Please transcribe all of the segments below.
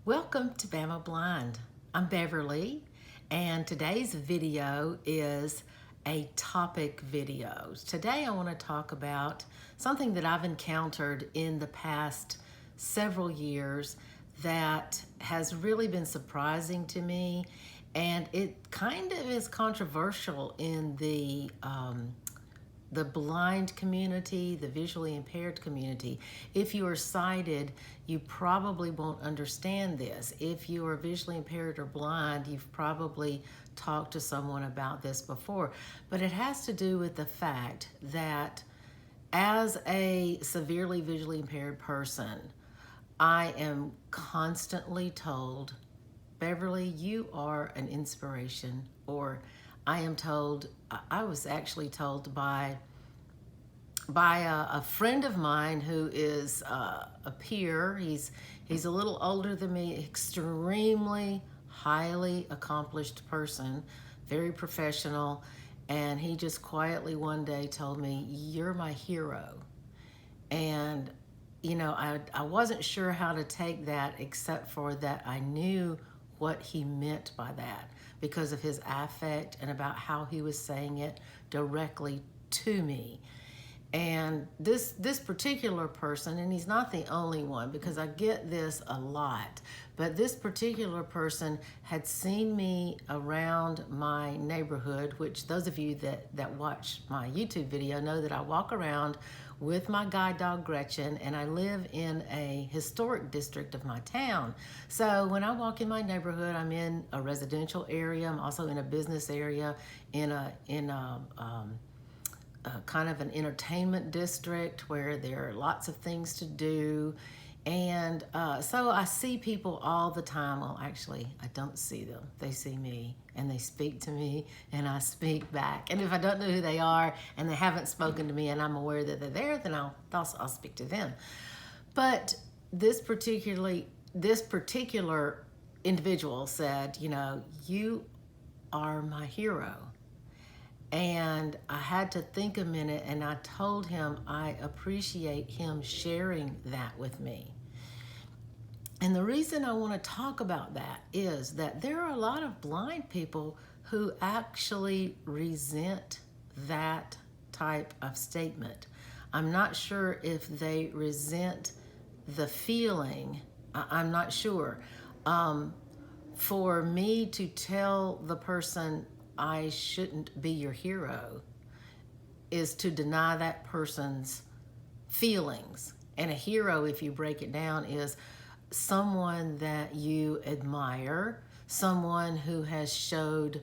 Welcome to Bama Blind. I'm Beverly, and today's video is a topic video. Today I want to talk about something that I've encountered in the past several years that has really been surprising to me, and it kind of is controversial in the blind community, the visually impaired community. If you are sighted, you probably won't understand this. If you are visually impaired or blind, you've probably talked to someone about this before. But it has to do with the fact that as a severely visually impaired person, I am constantly told, Beverly, you are an inspiration, or I am told, I was actually told by a friend of mine who is a peer. He's a little older than me, extremely highly accomplished person, very professional, and he just quietly one day told me, "You're my hero." And you know, I wasn't sure how to take that, except for that I knew what he meant by that because of his affect and about how he was saying it directly to me. And this particular person, and he's not the only one because I get this a lot, but this particular person had seen me around my neighborhood, which those of you that watch my YouTube video know that I walk around with my guide dog Gretchen, and I live in a historic district of my town. So when I walk in my neighborhood, I'm in a residential area. I'm also in a business area, in a kind of an entertainment district where there are lots of things to do. And so I see people all the time. Well, actually, I don't see them. They see me and they speak to me and I speak back. And if I don't know who they are and they haven't spoken to me and I'm aware that they're there, then I'll speak to them. But this particular individual said, you know, you are my hero. And I had to think a minute, and I told him I appreciate him sharing that with me. And the reason I want to talk about that is that there are a lot of blind people who actually resent that type of statement. I'm not sure if they resent the feeling. I'm not sure. For me to tell the person I shouldn't be your hero is to deny that person's feelings. And a hero, if you break it down, is someone that you admire, someone who has showed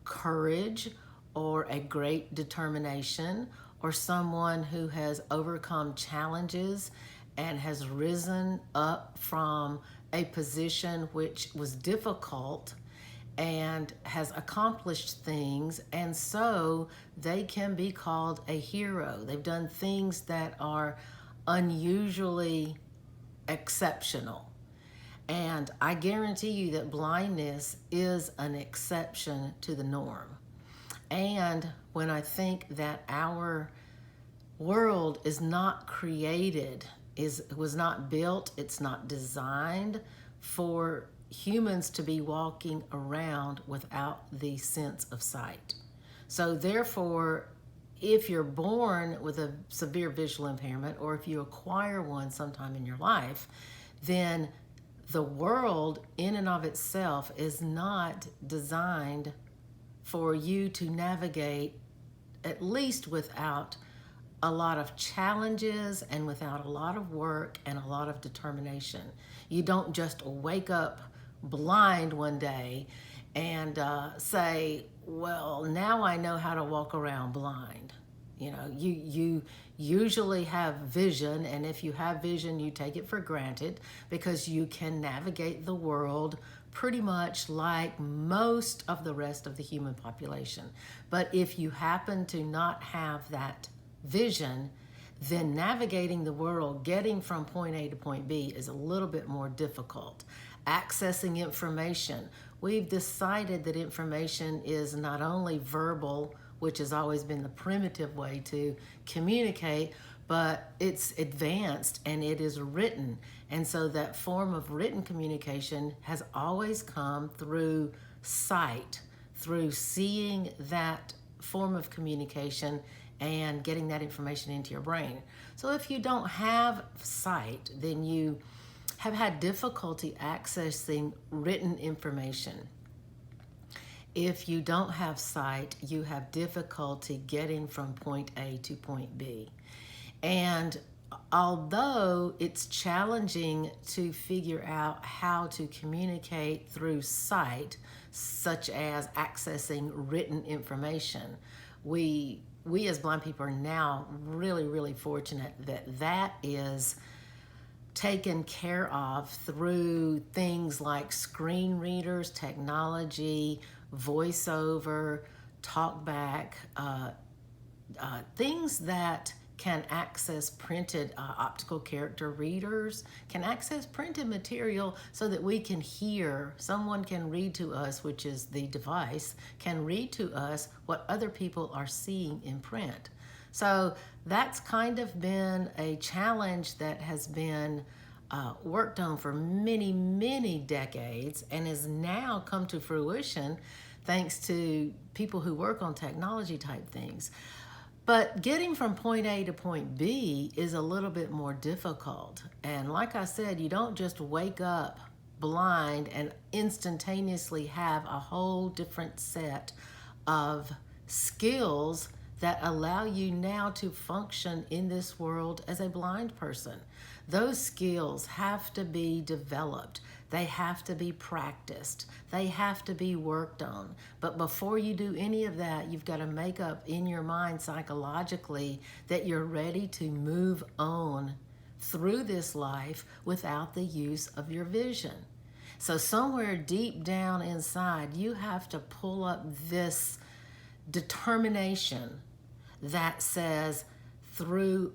courage or a great determination, or someone who has overcome challenges and has risen up from a position which was difficult and has accomplished things, and so they can be called a hero. They've done things that are unusually exceptional. And I guarantee you that blindness is an exception to the norm. And when I think that our world is not created, was not built, it's not designed for humans to be walking around without the sense of sight. So therefore, if you're born with a severe visual impairment, or if you acquire one sometime in your life, then the world in and of itself is not designed for you to navigate, at least without a lot of challenges and without a lot of work and a lot of determination. You don't just wake up blind one day and say, well, now I know how to walk around blind. You know, you usually have vision, and if you have vision, you take it for granted because you can navigate the world pretty much like most of the rest of the human population. But if you happen to not have that vision, then navigating the world, getting from point A to point B, is a little bit more difficult. Accessing information. We've decided that information is not only verbal, which has always been the primitive way to communicate, but it's advanced and it is written. And so that form of written communication has always come through sight, through seeing that form of communication and getting that information into your brain. So if you don't have sight, then you have had difficulty accessing written information. If you don't have sight, you have difficulty getting from point A to point B. And although it's challenging to figure out how to communicate through sight, such as accessing written information, we as blind people are now really fortunate that that is taken care of through things like screen readers, technology, voiceover, talkback, things that can access printed optical character readers, can access printed material so that we can hear, someone can read to us, which is the device, can read to us what other people are seeing in print. So that's kind of been a challenge that has been worked on for many decades and has now come to fruition thanks to people who work on technology type things. But getting from point A to point B is a little bit more difficult. And like I said, you don't just wake up blind and instantaneously have a whole different set of skills that allow you now to function in this world as a blind person. Those skills have to be developed. They have to be practiced. They have to be worked on. But before you do any of that, you've got to make up in your mind psychologically that you're ready to move on through this life without the use of your vision. So somewhere deep down inside, you have to pull up this determination that says through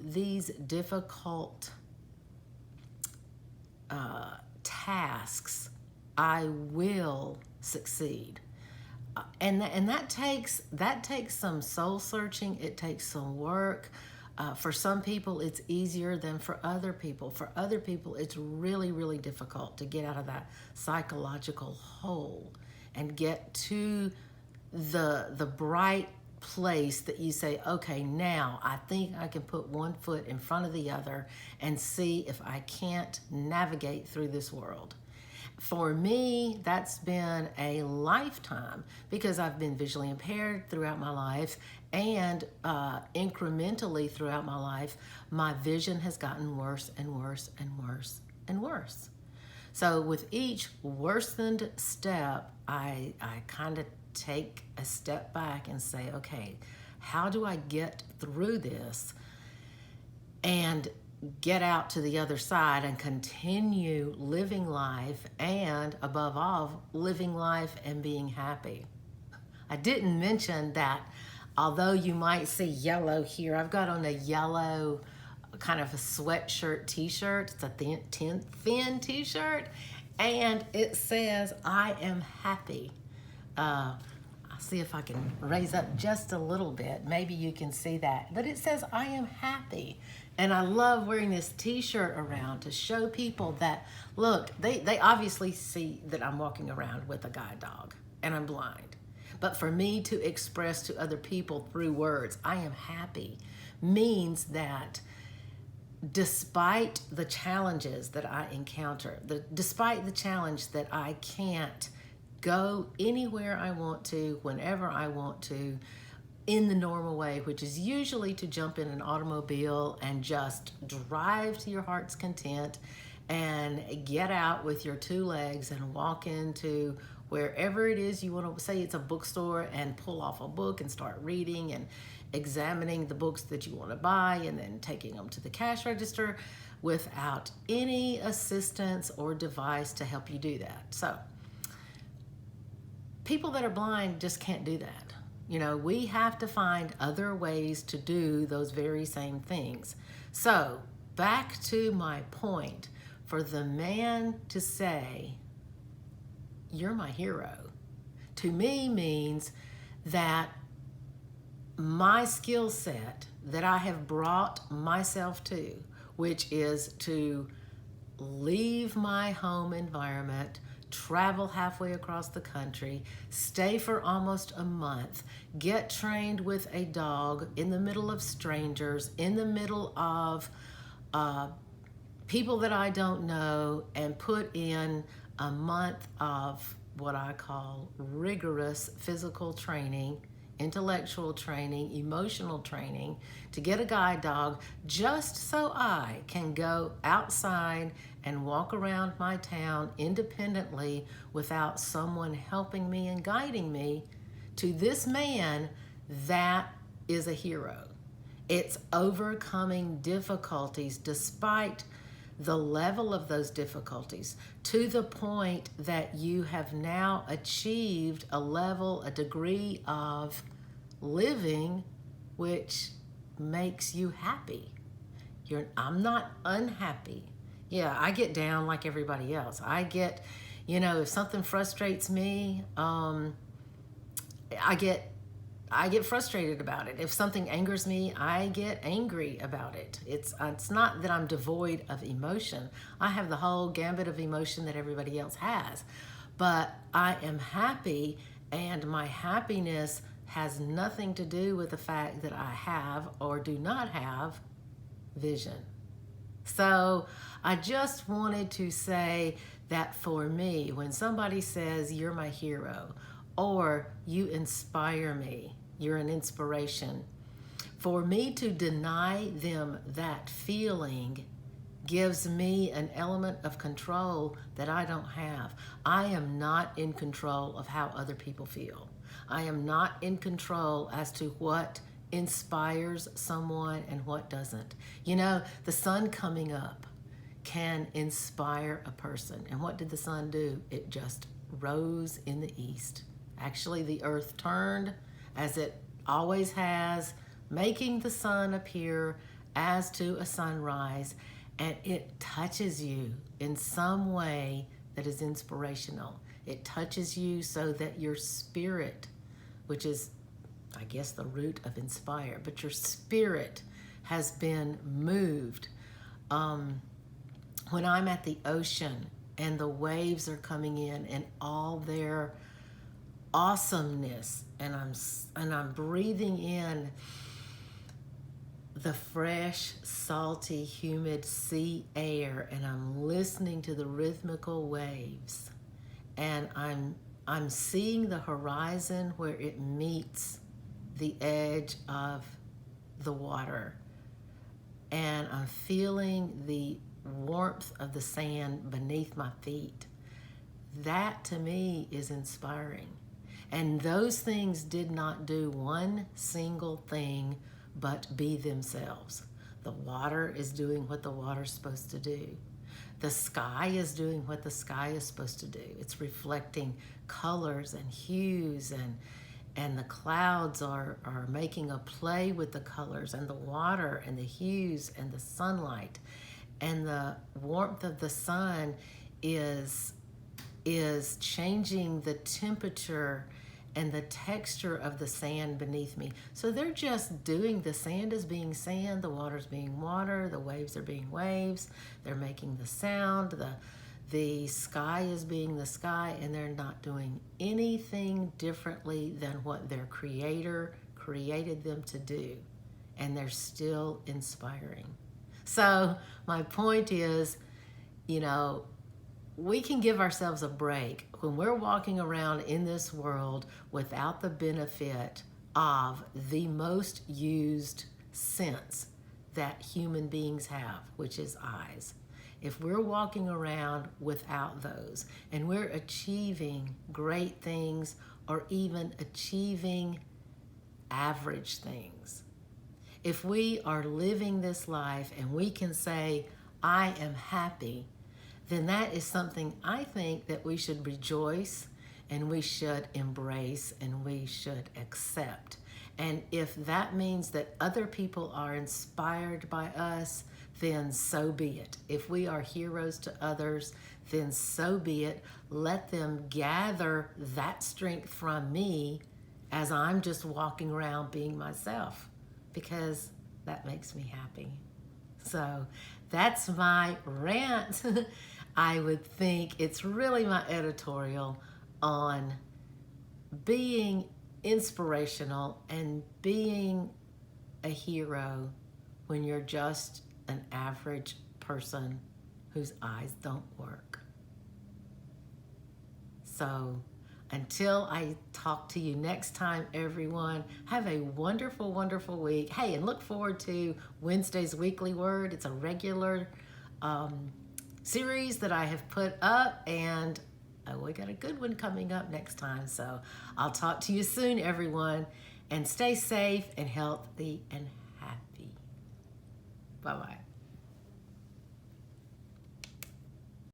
these difficult tasks, I will succeed. And that takes some soul searching. It takes some work. For some people, it's easier than for other people. For other people, it's really difficult to get out of that psychological hole and get to the bright place that you say, okay, now I think I can put one foot in front of the other and see if I can't navigate through this world. For me, that's been a lifetime because I've been visually impaired throughout my life, and incrementally throughout my life, my vision has gotten worse and worse and worse and worse. So with each worsened step, I kind of take a step back and say, okay, how do I get through this and get out to the other side and continue living life, and above all, living life and being happy? I didn't mention that although you might see yellow here, I've got on a yellow kind of a sweatshirt t-shirt. It's a thin t-shirt, and it says, I am happy. I'll see if I can raise up just a little bit. Maybe you can see that. But it says, I am happy. And I love wearing this t-shirt around to show people that, look, they obviously see that I'm walking around with a guide dog and I'm blind. But for me to express to other people through words, I am happy, means that despite the challenges that I encounter, despite the challenge that I can't go anywhere I want to, whenever I want to, in the normal way, which is usually to jump in an automobile and just drive to your heart's content and get out with your two legs and walk into wherever it is you want to, say it's a bookstore, and pull off a book and start reading and examining the books that you want to buy and then taking them to the cash register without any assistance or device to help you do that. So people that are blind just can't do that. You know, we have to find other ways to do those very same things. So back to my point, for the man to say, you're my hero, to me means that my skill set that I have brought myself to, which is to leave my home environment, travel halfway across the country, stay for almost a month, get trained with a dog in the middle of strangers, in the middle of people that I don't know, and put in a month of what I call rigorous physical training, intellectual training, emotional training, to get a guide dog just so I can go outside and walk around my town independently without someone helping me and guiding me to this man that is a hero. It's overcoming difficulties despite the level of those difficulties to the point that you have now achieved a level, a degree of living which makes you happy. I'm not unhappy. Yeah, I get down like everybody else. I get, if something frustrates me, I get frustrated about it. If something angers me, I get angry about it. It's not that I'm devoid of emotion. I have the whole gambit of emotion that everybody else has. But I am happy, and my happiness has nothing to do with the fact that I have or do not have vision. So I just wanted to say that for me, when somebody says you're my hero or you inspire me, you're an inspiration, for me to deny them that feeling gives me an element of control that I don't have. I am not in control of how other people feel. I am not in control as to what inspires someone and what doesn't. The sun coming up can inspire a person. And what did the sun do? It just rose in the east. Actually, the earth turned as it always has, making the sun appear as to a sunrise, and it touches you in some way that is inspirational. It touches you so that your spirit, which is, I guess, the root of inspire, but your spirit has been moved. When I'm at the ocean and the waves are coming in and all their awesomeness, and I'm breathing in the fresh, salty, humid sea air, and I'm listening to the rhythmical waves, and I'm seeing the horizon where it meets the edge of the water, and I'm feeling the warmth of the sand beneath my feet. That to me is inspiring. And those things did not do one single thing but be themselves. The water is doing what the water's supposed to do. The sky is doing what the sky is supposed to do. It's reflecting colors and hues, and the clouds are making a play with the colors, and the water and the hues and the sunlight, and the warmth of the sun is changing the temperature and the texture of the sand beneath me. So they're just doing, the sand is being sand, the water's being water, the waves are being waves, they're making the sound, the sky is being the sky, and they're not doing anything differently than what their creator created them to do. And they're still inspiring. So my point is, we can give ourselves a break when we're walking around in this world without the benefit of the most used sense that human beings have, which is eyes. If we're walking around without those, and we're achieving great things or even achieving average things, if we are living this life and we can say, I am happy, then that is something I think that we should rejoice and we should embrace and we should accept. And if that means that other people are inspired by us, then so be it. If we are heroes to others, then so be it. Let them gather that strength from me as I'm just walking around being myself. Because that makes me happy. So that's my rant. I would think it's really my editorial on being inspirational and being a hero when you're just an average person whose eyes don't work. So until I talk to you next time, everyone, have a wonderful, wonderful week. Hey, and look forward to Wednesday's Weekly Word. It's a regular series that I have put up, and we got a good one coming up next time. So I'll talk to you soon, everyone, and stay safe and healthy and happy. Bye-bye.